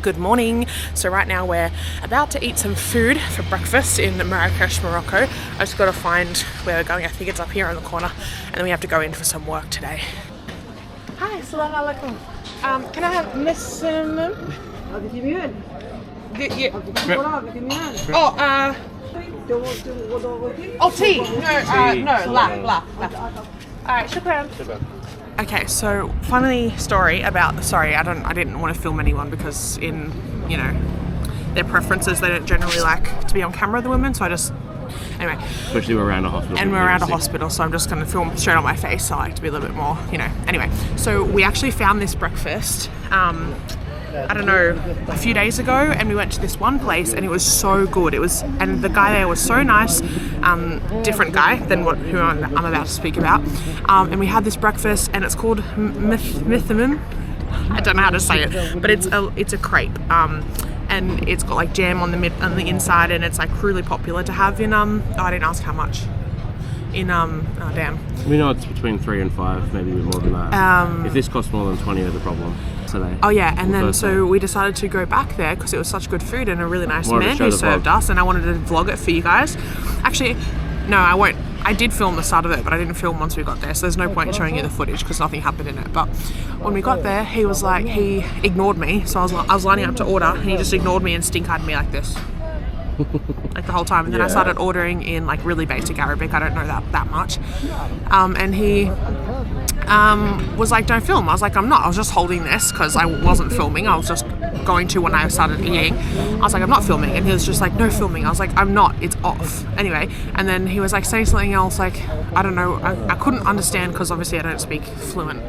Good morning. So right now we're about to eat some food for breakfast in Marrakech, Morocco. I just got to find where we're going. I think it's up here on the corner, and then we have to go in for some work today. Hi, assalamu alaikum. Can I have maximum? Tea. No, la. Alright, shukran. Okay, so funny story about, sorry, I didn't want to film anyone because in, you know, their preferences, they don't generally like to be on camera, the women, so I just, anyway. Especially we're around a hospital. And we're around a hospital, so I'm just going to film straight on my face, so I like to be a little bit more, you know. Anyway, so we actually found this breakfast, I don't know, a few days ago, and we went to this one place and it was so good. And the guy there was so nice, different guy than who I'm about to speak about. And we had this breakfast and it's called mithimim. I don't know how to say it, but it's a crepe. And it's got like jam on the inside, and it's like really popular to have in I didn't ask how much. In We know it's between 3 and 5, maybe a bit more than that. If this costs more than 20, there's a problem. Today. Oh yeah, and then so we decided to go back there because it was such good food and a really nice man who served us, and I wanted to vlog it for you guys. Actually, no, I won't. I did film the start of it, but I didn't film once we got there, so there's no point showing you the footage because nothing happened in it. But when we got there, he was like, he ignored me, so I was lining up to order, and he just ignored me and stink-eyed me like this. Like the whole time, and then I started ordering in like really basic Arabic. I don't know that much, and he was like, don't film. I was like, I'm not, I was just holding this because I wasn't filming. I was just going to when I started eating. I was like, I'm not filming, and he was just like, no filming. I was like, I'm not, it's off. Anyway, and then he was like saying something else, like, I don't know, I couldn't understand because obviously I don't speak fluent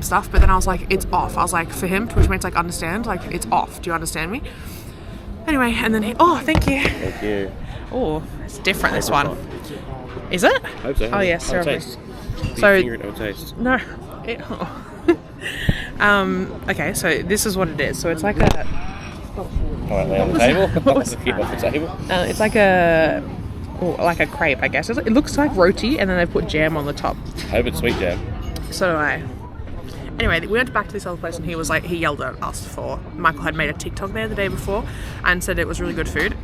stuff, but then I was like, it's off. I was like, for him, which means like understand, like it's off. Do you understand me? Anyway, and then thank you. Thank you. Oh, it's different, this one. Is it? I hope so. Oh yes, taste. So Taste. no. Okay, so this is what it is. So it's like a. Alright, lay on the table. Keep off the table. It's like a crepe, I guess. It looks like roti, and then they put jam on the top. I hope it's sweet jam. So do I. Anyway, we went back to this other place, and he yelled at us for Michael had made a TikTok there the day before and said it was really good food.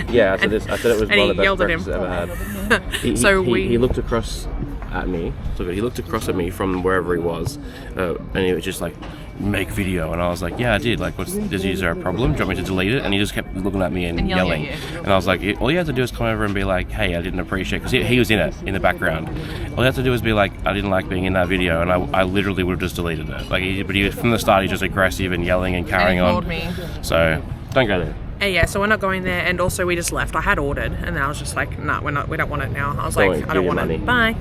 Yeah, I said it was one of the best breakfasts I've ever had. He looked across at me. So he looked across at me from wherever he was, and he was just like, make video, and I was like, yeah, I did. Like, is there a problem? Do you want me to delete it? And he just kept looking at me and yelling. And I was like, all you have to do is come over and be like, hey, I didn't appreciate, because he was in it in the background. All you have to do is be like, I didn't like being in that video, and I literally would have just deleted it. Like, but he from the start, he's just aggressive and yelling and carrying on. Me. So don't go there. Yeah, so we're not going there, and also we just left. I had ordered, and then I was just like, nah, we don't want it now. I was like, I don't want it. Bye.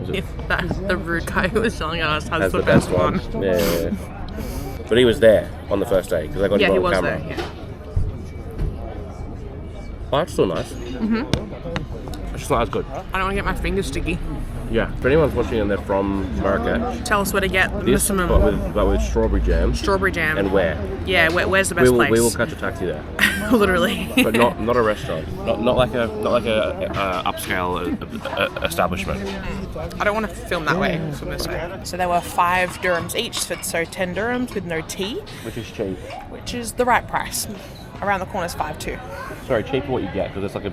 The rude guy who was selling us has the best one. Yeah. But he was there on the first day because I got him on camera. There, yeah. Oh, it's still nice. It's just not as good. I don't want to get my fingers sticky. Yeah, if anyone's watching and they're from Marrakech, tell us where to get this, but with strawberry jam. Strawberry jam. And where? Yeah, where's the best place? We will catch a taxi there. Literally. But not a restaurant. Not like a upscale establishment. I don't want to film that way. From this way. So there were 5 dirhams each, so 10 dirhams with no tea. Which is cheap. Which is the right price. Around the corner is 5 too. Sorry, cheap for what you get, because it's like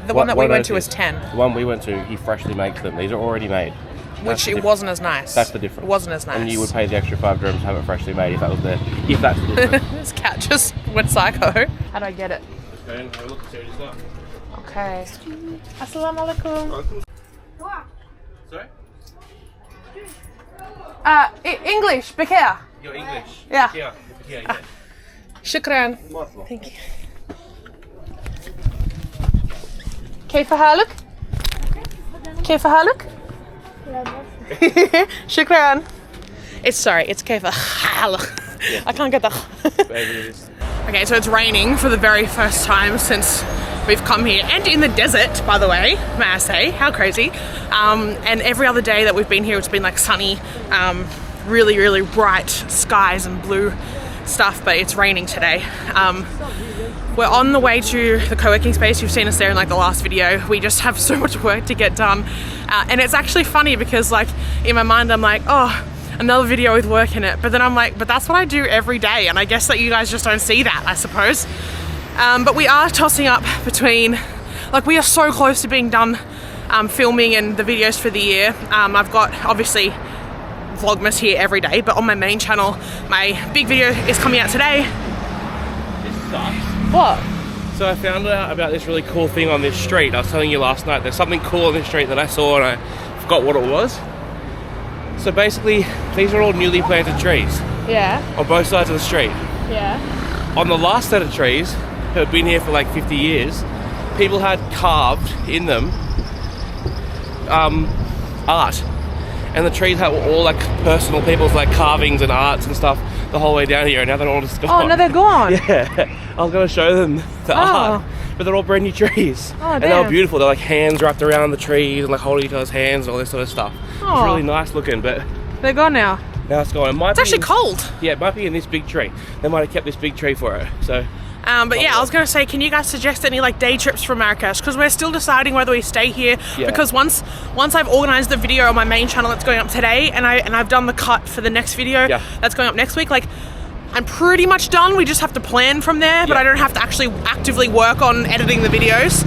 the one that we went to is 10. The one we went to, he freshly makes them. These are already made. Which it wasn't as nice. That's the difference. It wasn't as nice. And you would pay the extra 5 dirhams to have it freshly made if that was there. If that's the difference. This cat just went psycho. How do I get it? Let's go and have a look and see what he's got. Okay. Assalamu alaikum. Sorry? English, Bekir. You're English? Yeah. Yeah. Shukran. Thank you. كيف حالك؟ كيف حالك؟ شكرا. It's كيف حالك. I can't get the. Okay, so it's raining for the very first time since we've come here, and in the desert, by the way, may I say. How crazy. And every other day that we've been here, it's been like sunny, really, really bright skies and blue stuff, but it's raining today. We're on the way to the co-working space. You've seen us there in like the last video. We just have so much work to get done. And it's actually funny because like in my mind I'm like, oh, another video with work in it. But then I'm like, but that's what I do every day, and I guess that you guys just don't see that, I suppose. But we are tossing up between, like, we are so close to being done filming and the videos for the year. I've got, obviously, Vlogmas here every day, but on my main channel, my big video is coming out today. This sucks. What? So I found out about this really cool thing on this street. I was telling you last night, there's something cool on this street that I saw and I forgot what it was. So basically, these are all newly planted trees. Yeah. On both sides of the street. Yeah. On the last set of trees, that had been here for like 50 years, people had carved in them art. And the trees had all like personal people's like carvings and arts and stuff the whole way down here, and now they're all just gone. Oh, no, they're gone. Yeah, I was going to show them the art, but they're all brand new trees. Oh, and they were beautiful. They're like hands wrapped around the trees and like holding each other's hands and all this sort of stuff. Oh. It's really nice looking, but they're gone now. Now it's gone. It's actually cold. Yeah, it might be in this big tree. They might have kept this big tree for it. So. But yeah, I was going to say, can you guys suggest any like day trips from Marrakech? Because we're still deciding whether we stay here. Yeah. Because once I've organised the video on my main channel that's going up today, and I've done the cut for the next video that's going up next week, like I'm pretty much done. We just have to plan from there, but I don't have to actually actively work on editing the videos.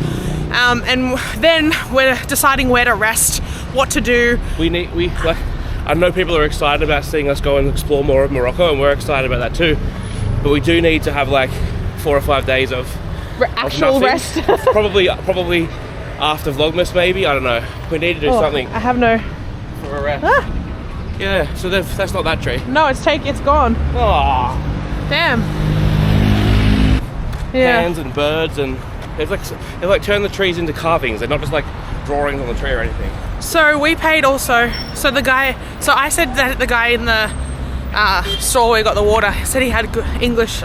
And then we're deciding where to rest, what to do. I know people are excited about seeing us go and explore more of Morocco, and we're excited about that too. But we do need to have like 4 or 5 days of actual rest. probably after Vlogmas, maybe. I don't know. We need to do something. I have no. For a rest. Yeah. So that's not that tree. No, it's gone. Oh. Damn. Yeah. Hands and birds and they like turn the trees into carvings. They're not just like drawings on the tree or anything. So we paid also. So I said that the guy in the store where we got the water said he had good English.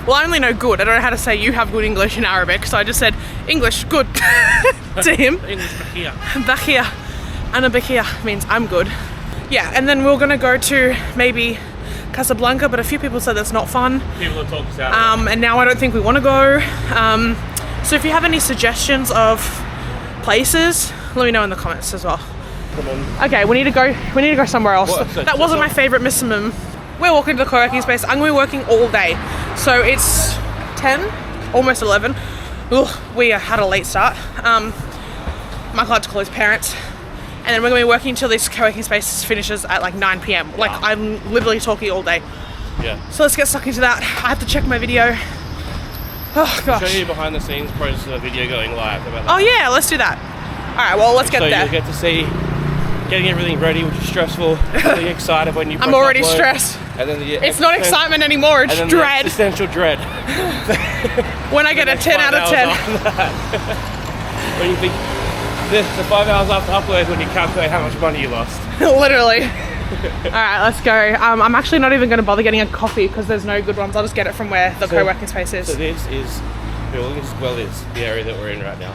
Well, I only know good. I don't know how to say you have good English in Arabic, so I just said English good to him. English bakhia. Bakhia. Ana bakhia means I'm good. Yeah, and then we're gonna go to maybe Casablanca, but a few people said that's not fun. People have talked us out of it. And now I don't think we want to go. So if you have any suggestions of places, let me know in the comments as well. Come on. Okay, we need to go somewhere else. That wasn't my favourite minimum. We're walking to the co-working space. I'm going to be working all day. So it's 10, almost 11. Ugh, we had a late start. Michael had to call his parents. And then we're going to be working until this co-working space finishes at like 9 p.m. Like, I'm literally talking all day. Yeah. So let's get stuck into that. I have to check my video. Oh, gosh. I'll show you behind the scenes process of the video going live about that. Oh, yeah, let's do that. All right, well, let's get there. So you'll get to see getting everything ready, which is stressful. Really excited when you press I'm already upload. stressed. And then it's not excitement anymore, it's dread. Existential dread. When I get a 10 out of 10. When you think, the 5 hours after upload when you calculate how much money you lost. Literally. Alright, let's go. I'm actually not even going to bother getting a coffee because there's no good ones. I'll just get it from where the co-working space is. So this is the area that we're in right now.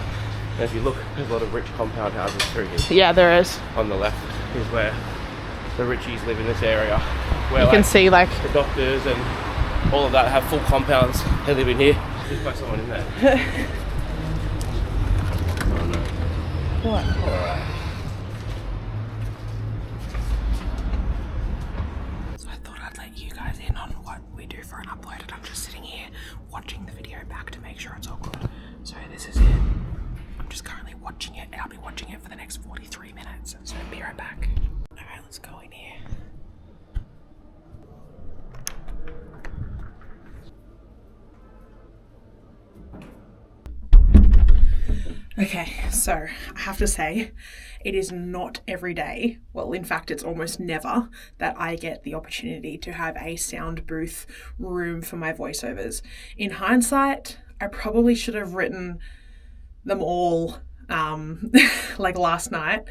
And if you look, there's a lot of rich compound houses through here. Yeah, there is. On the left is where the richies live in this area. Where you can see like the doctors and all of that have full compounds. They live in here. There's by someone in there. Oh no. What? Alright. So I thought I'd let you guys in on what we do for an upload, and I'm just sitting here watching the video back to make sure it's all good. So this is it. I'm just currently watching it, and I'll be watching it for the next 43 minutes. So be right back. Alright, let's go in here. Okay, so I have to say, it is not every day, well in fact it's almost never, that I get the opportunity to have a sound booth room for my voiceovers. In hindsight, I probably should have written them all like last night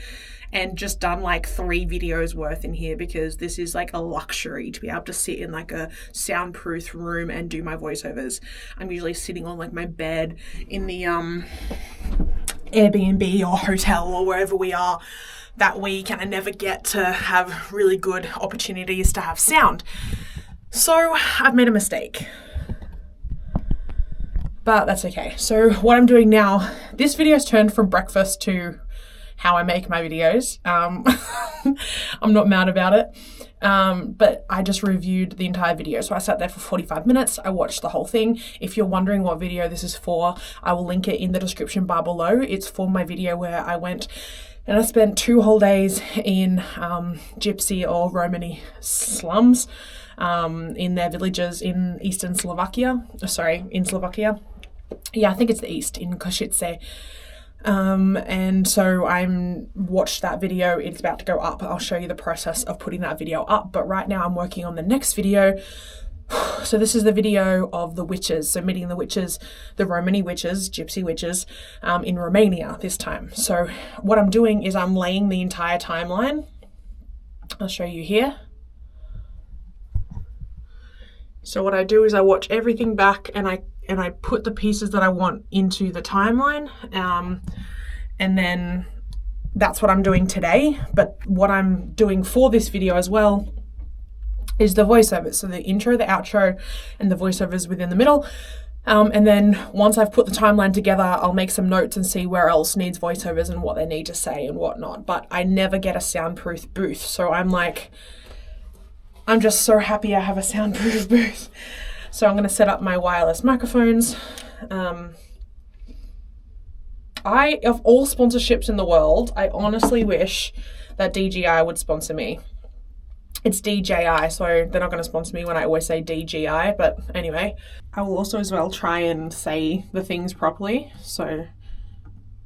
and just done like 3 videos worth in here, because this is like a luxury to be able to sit in like a soundproof room and do my voiceovers. I'm usually sitting on like my bed in the Airbnb or hotel or wherever we are that week, and I never get to have really good opportunities to have sound. So I've made a mistake. But that's okay. So what I'm doing now, this video's turned from breakfast to how I make my videos. I'm not mad about it. But I just reviewed the entire video. So I sat there for 45 minutes. I watched the whole thing. If you're wondering what video this is for, I will link it in the description bar below. It's for my video where I went and I spent 2 whole days in Gypsy or Romani slums in their villages in eastern Slovakia. In Slovakia. Yeah, I think it's the east, in Košice. And so I'm watched that video. It's about to go up. I'll show you the process of putting that video up. But right now I'm working on the next video. So this is the video of the witches. So meeting the witches, the Romani witches, Gypsy witches, in Romania this time. So what I'm doing is I'm laying the entire timeline. I'll show you here. So what I do is I watch everything back and I put the pieces that I want into the timeline. And then that's what I'm doing today. But what I'm doing for this video as well is the voiceovers. So the intro, the outro, and the voiceovers within the middle. And then once I've put the timeline together, I'll make some notes and see where else needs voiceovers and what they need to say and whatnot. But I never get a soundproof booth. So I'm just so happy I have a soundproof booth. So I'm going to set up my wireless microphones. Of all sponsorships in the world, I honestly wish that DJI would sponsor me. It's DJI, so they're not going to sponsor me when I always say DJI, but anyway. I will also as well try and say the things properly, so...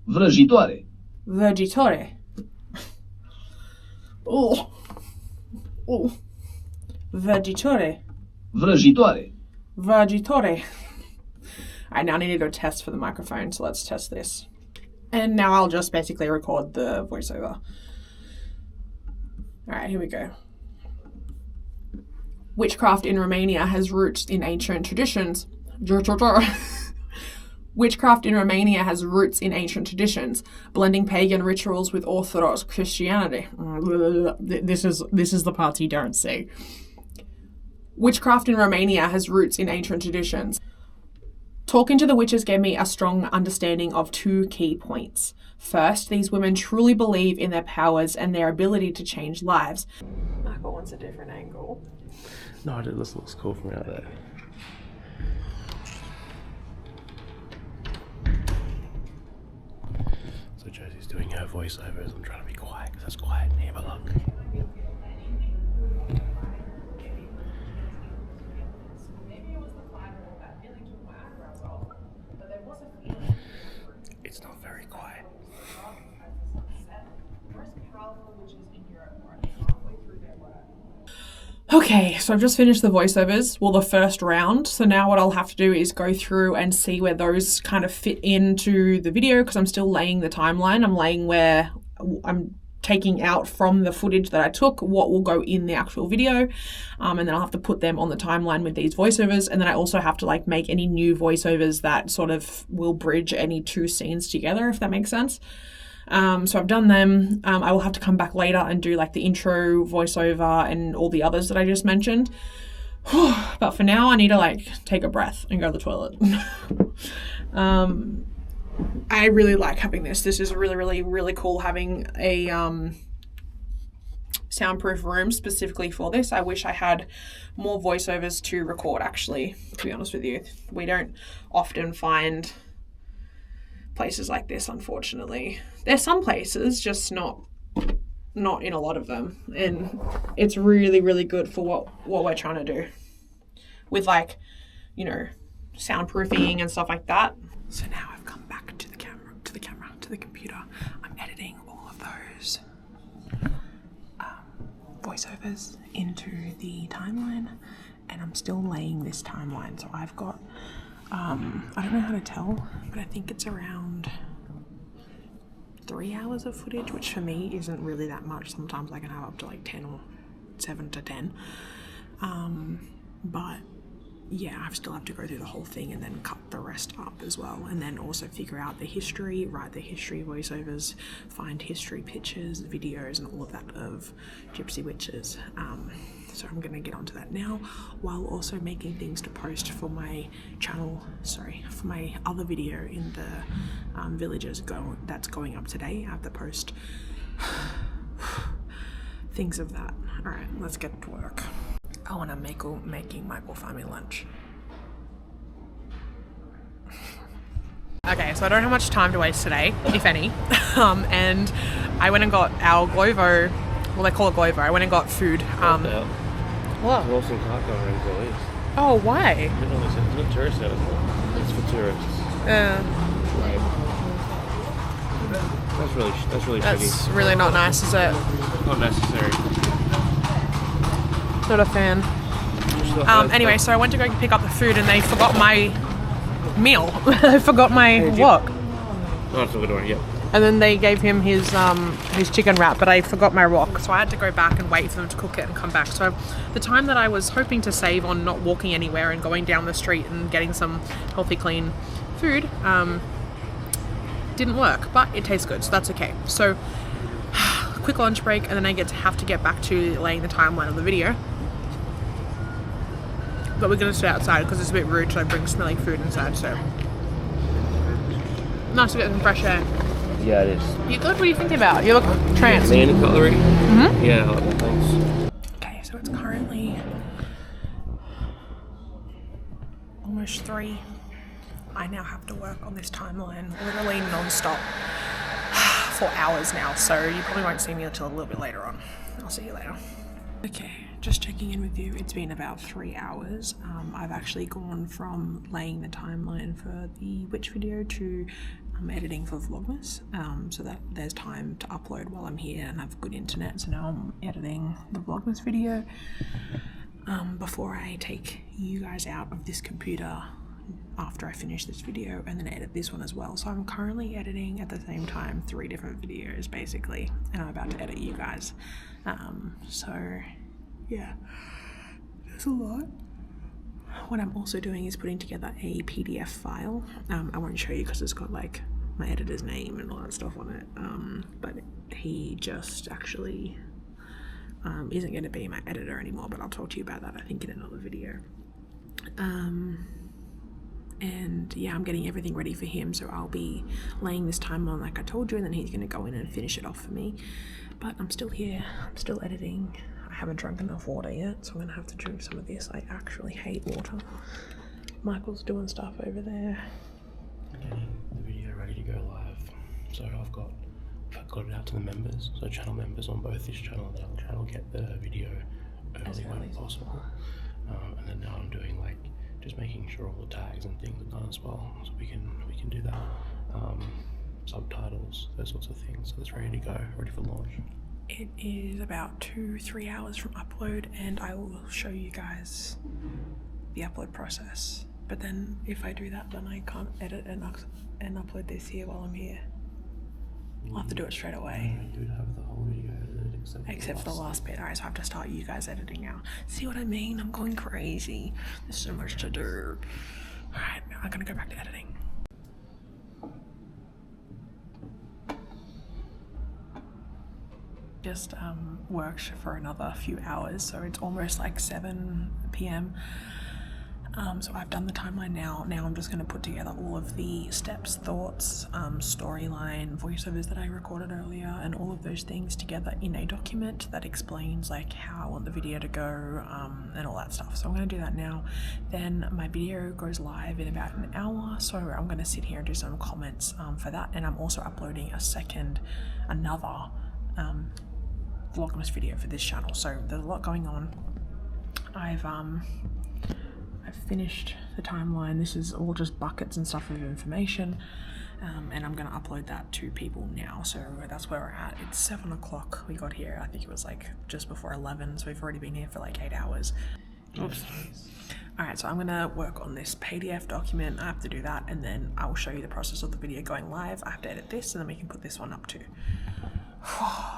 Vrăjitoare. Vrăjitoare. Oh. Oh. Vrăjitoare. Vrăjitoare. Vrăjitoare. Alright, now I need to go test for the microphone, so let's test this. And now I'll just basically record the voiceover. Alright, here we go. Witchcraft in Romania has roots in ancient traditions. Witchcraft in Romania has roots in ancient traditions, blending pagan rituals with Orthodox Christianity. This is the part you don't see. Witchcraft in Romania has roots in ancient traditions. Talking to the witches gave me a strong understanding of 2 key points. First, these women truly believe in their powers and their ability to change lives. Michael wants a different angle. No, this looks cool from out there. So Josie's doing her voiceovers. I'm trying to be quiet because it's quiet in here, but look. It's not very quiet. Okay, so I've just finished the voiceovers, well, the first round. So now what I'll have to do is go through and see where those kind of fit into the video, because I'm still laying the timeline. I'm laying where I'm taking out from the footage that I took what will go in the actual video, and then I'll have to put them on the timeline with these voiceovers, and then I also have to like make any new voiceovers that sort of will bridge any 2 scenes together, if that makes sense. So I've done them. I will have to come back later and do like the intro, voiceover, and all the others that I just mentioned. But for now, I need to like take a breath and go to the toilet. I really like having this. This is really, really, really cool having a soundproof room specifically for this. I wish I had more voiceovers to record, actually, to be honest with you. We don't often find places like this, unfortunately. There's some places, just not in a lot of them. And it's really, really good for what we're trying to do with, like, you know, soundproofing and stuff like that. So now I've come back to the computer. I'm editing all of those voiceovers into the timeline, and I'm still laying this timeline. So I've got, I don't know how to tell, but I think it's around 3 hours of footage, which for me isn't really that much. Sometimes I can have up to like 10 or 7 to 10. But yeah, I still have to go through the whole thing and then cut the rest up as well, and then also figure out the history, write the history voiceovers, find history pictures, videos, and all of that of Gypsy Witches. So I'm going to get onto that now, while also making things to post for my channel, for my other video in the villages that's going up today. I have to post things of that. Alright, let's get to work. Oh, and I'm making Michael find me lunch. Okay, so I don't have much time to waste today, if any. And I went and got our Glovo, well, they call it Glovo. I went and got food. What? Lost in cargo employees. Oh, why? It's not tourist service. It's for tourists. Right. That's really shitty. That's really not nice, is it? Not necessary. Not a fan. Anyway, so I went to go pick up the food and they forgot my meal. I forgot my wok. Oh, it's a good one, yeah. And then they gave him his chicken wrap, but I forgot my wok, so I had to go back and wait for them to cook it and come back. So the time that I was hoping to save on not walking anywhere and going down the street and getting some healthy, clean food, didn't work, but it tastes good, so that's okay. So quick lunch break, and then I have to get back to laying the timeline of the video. But we're gonna sit outside because it's a bit rude to bring smelly food inside, so nice to get some fresh air. Yeah, it is. You good? What are you thinking about? You look trans. Man cutlery? Mm-hmm. Yeah, I like that, thanks. Okay, so it's currently almost 3. I now have to work on this timeline literally non-stop for hours now, so you probably won't see me until a little bit later on. I'll see you later. Okay, just checking in with you. It's been about 3 hours. I've actually gone from laying the timeline for the witch video to editing for Vlogmas, so that there's time to upload while I'm here and have good internet. So now I'm editing the Vlogmas video before I take you guys out of this computer after I finish this video, and then edit this one as well. So I'm currently editing at the same time 3 different videos basically, and I'm about to edit you guys. So yeah, there's a lot. What I'm also doing is putting together a PDF file. I won't show you because it's got like my editor's name and all that stuff on it, but he just actually isn't going to be my editor anymore, but I'll talk to you about that I think in another video. And yeah, I'm getting everything ready for him, so I'll be laying this timeline like I told you, and then he's going to go in and finish it off for me. But I'm still here, I'm still editing. I haven't drunk enough water yet, so I'm going to have to drink some of this. I actually hate water. Michael's doing stuff over there. Getting the video ready to go live. So I've got it out to the members, so channel members on both this channel and the other channel get the video early when possible. And then now I'm doing like just making sure all the tags and things are done as well, so we can do that. Subtitles, those sorts of things. So it's ready to go, ready for launch. It is about 2-3 hours from upload, and I will show you guys the upload process. But then if I do that, then I can't edit and upload this here while I'm here. I'll have to do it straight away. You would have the whole video edited except for the last bit. Alright, so I have to start you guys editing now. See what I mean? I'm going crazy. There's so much to do. Alright, now I'm gonna go back to editing. Just worked for another few hours, so it's almost like 7 p.m. So I've done the timeline now. Now I'm just going to put together all of the steps, thoughts, storyline, voiceovers that I recorded earlier, and all of those things together in a document that explains like how I want the video to go, and all that stuff. So I'm going to do that now. Then my video goes live in about an hour, so I'm going to sit here and do some comments for that, and I'm also uploading another Vlogmas video for this channel. So there's a lot going on. I've finished the timeline. This is all just buckets and stuff of information, and I'm gonna upload that to people now. So that's where we're at. It's 7 o'clock. We got here, I think it was like just before 11, so we've already been here for like 8 hours. Oops. Alright, so I'm gonna work on this PDF document. I have to do that, and then I will show you the process of the video going live. I have to edit this, and then we can put this one up too.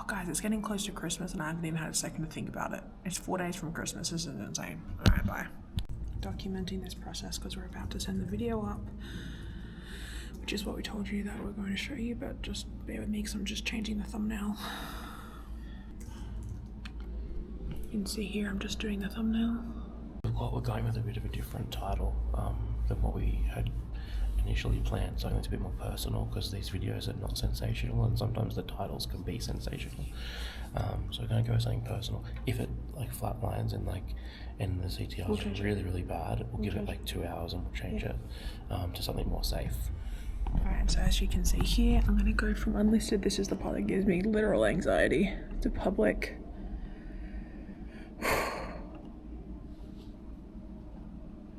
Guys, it's getting close to Christmas and I haven't even had a second to think about it. It's 4 days from Christmas. This is insane. Alright, bye. documenting this process because we're about to send the video up, which is what we told you that we're going to show you, but just bear with me because I'm just changing the thumbnail. You can see here I'm just doing the thumbnail. We're going with a bit of a different title than what we had initially planned, something that's a bit more personal, because these videos are not sensational and sometimes the titles can be sensational. So we're going to go with something personal. If it like flatlines and like and the CTR is really bad, we'll give it like 2 hours and we'll change it to something more safe. Alright, so as you can see here, I'm going to go from unlisted, this is the part that gives me literal anxiety, to public.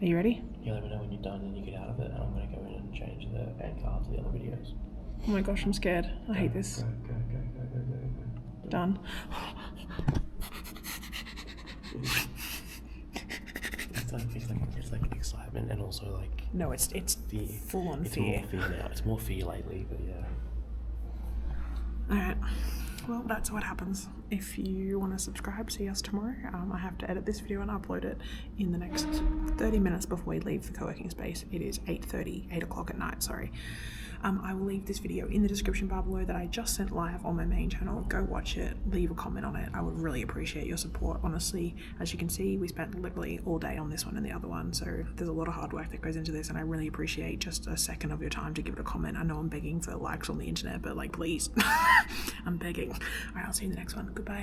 Are you ready? Yeah, let me know when you're done and you get out of it, and I'm going to go in and change the end card to the other videos. Oh my gosh, I'm scared. I hate this. Go. Done. It's like excitement and also like... No, it's fear. Full on fear. It's more fear now. It's more fear lately, but yeah. Alright. Well, that's what happens. If you want to subscribe, see us tomorrow. I have to edit this video and upload it in the next 30 minutes before we leave the co-working space. It is 8 o'clock at night, sorry. I will leave this video in the description bar below that I just sent live on my main channel. Go watch it, leave a comment on it. I would really appreciate your support, honestly. As you can see, we spent literally all day on this one and the other one, so there's a lot of hard work that goes into this, and I really appreciate just a second of your time to give it a comment. I know I'm begging for likes on the internet, but like, please. I'm begging. Alright, I'll see you in the next one. Goodbye.